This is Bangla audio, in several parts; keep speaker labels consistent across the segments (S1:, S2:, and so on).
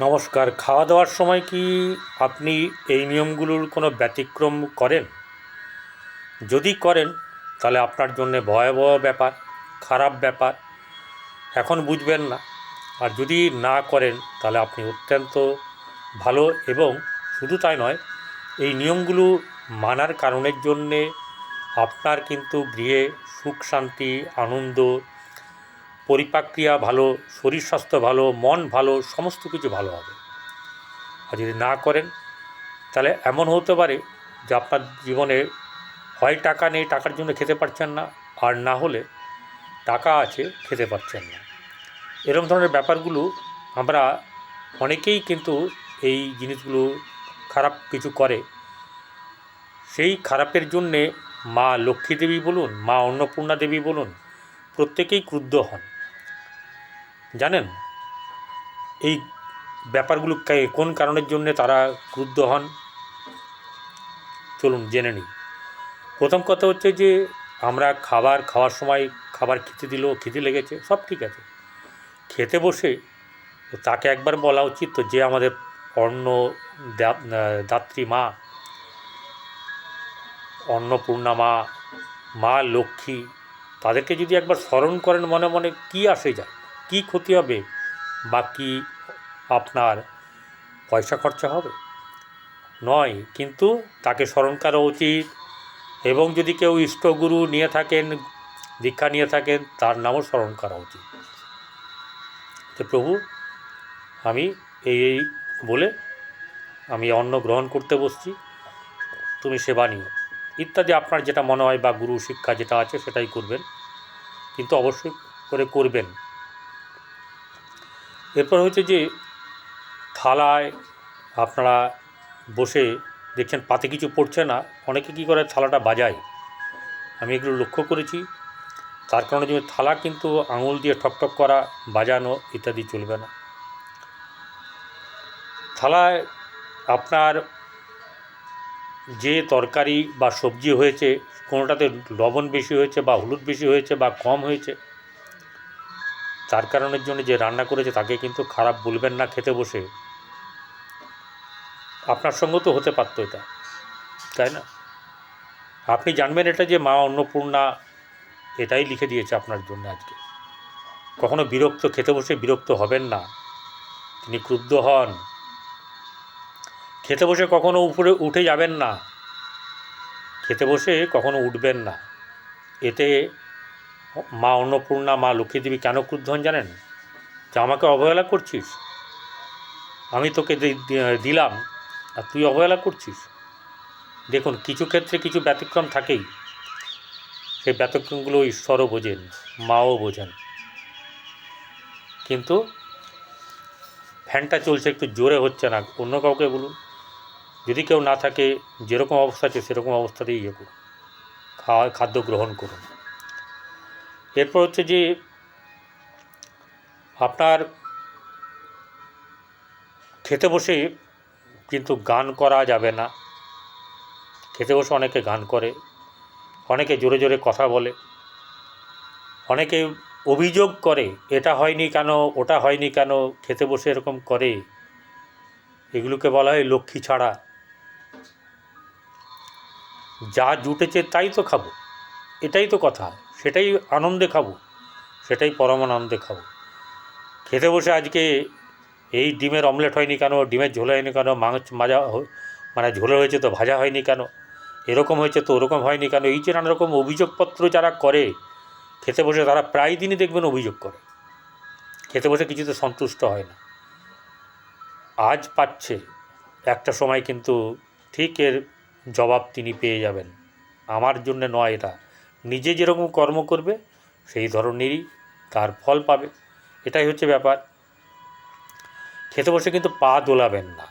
S1: নমস্কার। খাওয়া দাওয়ার সময় কি আপনি এই নিয়মগুলোর কোনো ব্যতিক্রম করেন? যদি করেন তাহলে আপনার জন্যে ভয়াবহ ব্যাপার, খারাপ ব্যাপার। এখন বুঝবেন না। আর যদি না করেন তাহলে আপনি অত্যন্ত ভালো। এবং শুধু তাই নয়, এই নিয়মগুলো মানার কারণের জন্যে আপনার কিন্তু গৃহে সুখ শান্তি আনন্দ পরিপাক্রিয়া ভালো, শরীর স্বাস্থ্য ভালো, মন ভালো, সমস্ত কিছু ভালো হবে। আর যদি না করেন তাহলে এমন হতে পারে যে আপনার জীবনে হয় টাকা নেই, টাকার জন্য খেতে পারছেন না, আর না হলে টাকা আছে খেতে পারছেন না। এরকম ধরনের ব্যাপারগুলো আমরা অনেকেই কিন্তু এই জিনিসগুলো খারাপ কিছু করে। সেই খারাপের জন্যে মা লক্ষ্মী দেবী বলুন, মা অন্নপূর্ণা দেবী বলুন, প্রত্যেকেই ক্রুদ্ধ হন। জানেন এই ব্যাপারগুলো কোন কারণের জন্যে তারা ক্রুদ্ধ হন? চলুন জেনে নিই। প্রথম কথা হচ্ছে যে আমরা খাওয়ার সময় খাবার খেতে দিল, খিদে লেগেছে, সব ঠিক আছে। খেতে বসে তাকে একবার বলা উচিত তো, যে আমাদের অন্ন দাত্রী মা, অন্নপূর্ণা মা, মা লক্ষ্মী, তাদেরকে যদি একবার স্মরণ করেন মনে মনে, কী আসে যায়, কী ক্ষতি হবে, বা কী আপনার পয়সা খরচা হবে? নয়, কিন্তু তাকে স্মরণ করা উচিত। এবং যদি কেউ ইষ্টগুরু নিয়ে থাকেন, দীক্ষা নিয়ে থাকেন, তার নামও স্মরণ করা উচিত যে প্রভু, আমি এই বলে আমি অন্ন গ্রহণ করতে বসছি, তুমি সেবা নিও ইত্যাদি। আপনার যেটা মনে হয় বা গুরু শিক্ষা যেটা আছে সেটাই করবেন, কিন্তু অবশ্যই করে করবেন। এরপর হচ্ছে যে থালায় আপনারা বসে দেখছেন পাতে কিছু পড়ছে না, অনেকে কী করে থালাটা বাজায়। আমি এগুলো লক্ষ্য করেছি। তার কারণে যে থালা কিন্তু আঙুল দিয়ে ঠকঠক করা, বাজানো ইত্যাদি চলবে না। থালায় আপনার যে তরকারি বা সবজি হয়েছে, কোনোটাতে লবণ বেশি হয়েছে বা হলুদ বেশি হয়েছে বা কম হয়েছে, তার কারণের জন্য যে রান্না করেছে তাকে কিন্তু খারাপ বলবেন না খেতে বসে। আপনার সঙ্গে তো হতে পারতো এটা, তাই না? আপনি জানবেন এটা যে মা অন্নপূর্ণা এটাই লিখে দিয়েছে আপনার জন্য আজকে। কখনো খেতে বসে বিরক্ত হবেন না, তিনি ক্রুদ্ধ হন। খেতে বসে কখনো উপরে উঠে যাবেন না, খেতে বসে কখনো উঠবেন না। এতে মা অন্নপূর্ণা, মা লক্ষ্মী দেবী কেন ক্রুদ্ধ হন জানেন? যে আমাকে অবহেলা করছিস, আমি তোকে দিলাম আর তুই অবহেলা করছিস। দেখুন, কিছু ক্ষেত্রে কিছু ব্যতিক্রম থাকেই, সেই ব্যতিক্রমগুলো ঈশ্বরও বোঝেন, মাও বোঝেন। কিন্তু ফ্যানটা চলছে, একটু জোরে হচ্ছে না, অন্য কাউকে বলুন। যদি কেউ না থাকে, যেরকম অবস্থা আছে সেরকম অবস্থাতেই ইয়ে করুন, খাদ্য গ্রহণ করুন। এরপর হচ্ছে যে আপনার খেতে বসে কিন্তু গান করা যাবে না। খেতে বসে অনেকে গান করে, অনেকে জোরে জোরে কথা বলে, অনেকে অভিযোগ করে এটা হয়নি কেন, ওটা হয়নি কেন, খেতে বসে এরকম করে। এগুলোকে বলা হয় লক্ষ্মী ছাড়া। যা জুটেছে তাই তো খাবো, এটাই তো কথা, সেটাই আনন্দে খাবো, সেটাই পরমানন্দে খাবো। খেতে বসে আজকে এই ডিমের অমলেট হয়নি কেন, ডিমের ঝোল হয়নি কেন, মাছ মানে ঝোলে হয়েছে তো ভাজা হয়নি কেন, এরকম হয়েছে তো ওরকম হয়নি কেন, এই যে নানা রকম অভিযোগপত্র যারা করে খেতে বসে, তারা প্রায় দিনই দেখবেন অভিযোগ করে। খেতে বসে কিছুতে সন্তুষ্ট হয় না। আজ পাচ্ছে, একটা সময় কিন্তু ঠিক এর জবাব তিনি পেয়ে যাবেন। আমার জন্য নয়, এটা নিজে যেরকম কর্ম করবে সেই ধরনেরই তার ফল পাবে। এটাই হচ্ছে ব্যাপার। খেতে বসে কিন্তু পা দোলাবেন না,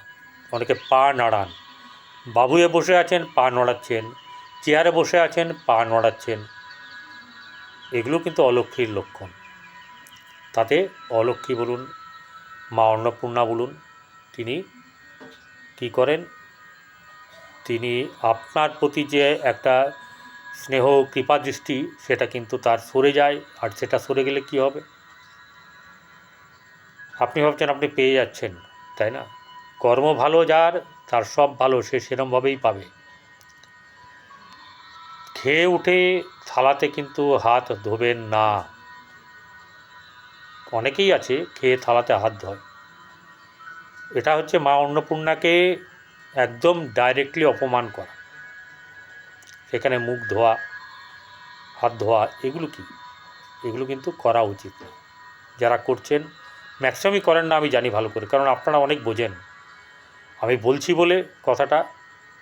S1: অনেকে পা নাড়ান। বাবুয়ে বসে আছেন, পা নড়াচ্ছেন, চেয়ারে বসে আছেন, পা নড়াচ্ছেন, এগুলো কিন্তু অলক্ষ্মীর লক্ষণ। তাতে অলক্ষ্মী বলুন, মা অন্নপূর্ণা বলুন, তিনি কী করেন, তিনি আপনার প্রতি যে একটা স্নেহ কৃপা দৃষ্টি, সেটা কিন্তু তার সরে যায়। আর সেটা সরে গেলে কি হবে? আপনি ভাবছেন আপনি পেয়ে যাচ্ছেন, তাই না? কর্ম ভালো যার, তার সব ভালো, সে সেরমভাবেই পাবে। খেয়ে উঠে থালাতে কিন্তু হাত ধোবেন না। অনেকেই আছে খেয়ে থালাতে হাত ধোয়, এটা হচ্ছে মা অন্নপূর্ণাকে একদম ডাইরেক্টলি অপমান করা। সেখানে মুখ ধোয়া, হাত ধোয়া, এগুলো কি? এগুলো কিন্তু করা উচিত না। যারা করছেন, ম্যাক্সিমামই করেন না, আমি জানি ভালো করে, কারণ আপনারা অনেক বোঝেন। আমি বলছি বলে কথাটা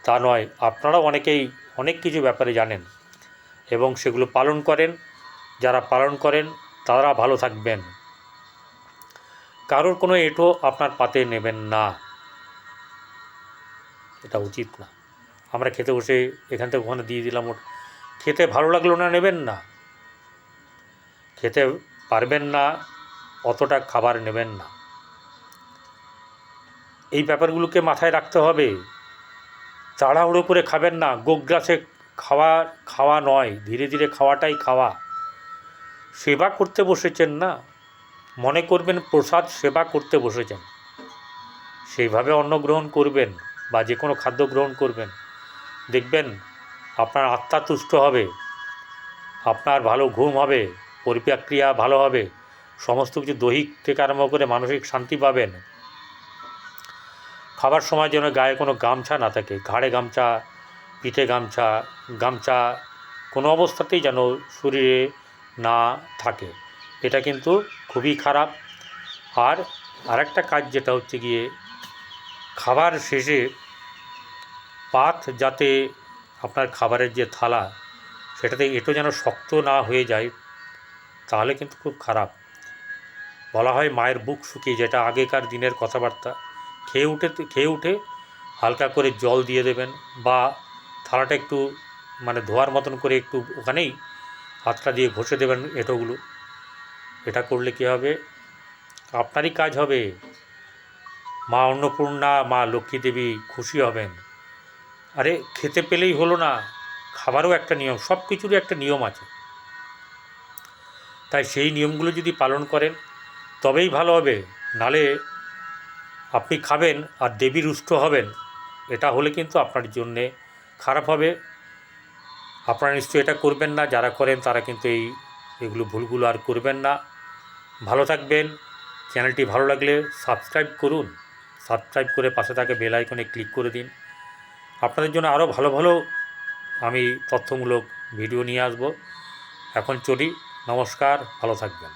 S1: তা নয়, আপনারাও অনেকেই অনেক কিছু ব্যাপারে জানেন এবং সেগুলো পালন করেন। যারা পালন করেন তারা ভালো থাকবেন। কারোর কোনো এঁটো আপনার পাতে নেবেন না, এটা উচিত না। আমরা খেতে বসে এখান থেকে ওখানে দিয়ে দিলাম, ওটা খেতে ভালো লাগলো না, নেবেন না। খেতে পারবেন না, অতটা খাবার নেবেন না। এই ব্যাপারগুলোকে মাথায় রাখতে হবে। তাড়াহুড়ো করে খাবেন না। গোগ্রাসে খাওয়া নয়, ধীরে ধীরে খাওয়াটাই খাওয়া। সেবা করতে বসেছেন না, মনে করবেন প্রসাদ সেবা করতে বসেছেন, সেইভাবে অন্ন গ্রহণ করবেন বা যে কোনো খাদ্য গ্রহণ করবেন। দেখবেন আপনার আত্মা তুষ্ট হবে, আপনার ভালো ঘুম হবে, পরিপাক্রিয়া ভালো হবে, সমস্ত কিছু দৈহিক থেকে আরম্ভ করে মানসিক শান্তি পাবেন। খাবার সময় যেন গায়ে কোনো গামছা না থাকে, ঘাড়ে গামছা, পিঠে গামছা কোনো অবস্থাতেই যেন শরীরে না থাকে। এটা কিন্তু খুবই খারাপ। আর আরেকটা কাজ যেটা হচ্ছে গিয়ে, খাবার শেষে পাত যাতে আপনার খাবারের যে থালা, সেটাতে এঁটো যেন শক্ত না হয়ে যায়, তাহলে কিন্তু খুব খারাপ। বলা হয় মায়ের বুক শুকিয়ে, যেটা আগেকার দিনের কথাবার্তা। খেয়ে উঠে হালকা করে জল দিয়ে দেবেন, বা থালাটা একটু মানে ধোয়ার মতন করে একটু ওখানেই হাতটা দিয়ে ঘষে দেবেন এঁটোগুলো। এটা করলে কী হবে, আপনারই কাজ হবে, মা অন্নপূর্ণা, মা লক্ষ্মী দেবী খুশি হবেন। আরে খেতে পেলেই হলো না, খাবারও একটা নিয়ম, সব কিছুরই একটা নিয়ম আছে। তাই সেই নিয়মগুলো যদি পালন করেন তবেই ভালো হবে। নালে আপনি খাবেন আর দেবী রুষ্ট হবেন, এটা হলে কিন্তু আপনার জন্যে খারাপ হবে। আপনারা নিশ্চয়ই এটা করবেন না। যারা করেন তারা কিন্তু এগুলো ভুলগুলো আর করবেন না। ভালো থাকবেন। চ্যানেলটি ভালো লাগলে সাবস্ক্রাইব করুন, সাবস্ক্রাইব করে পাশে থাকা বেল আইকনে ক্লিক করে দিন। আপনাদের জন্য আরও ভালো ভালো আমি তথ্যমূলক ভিডিও নিয়ে আসব। এখন চলি, নমস্কার, ভালো থাকবেন।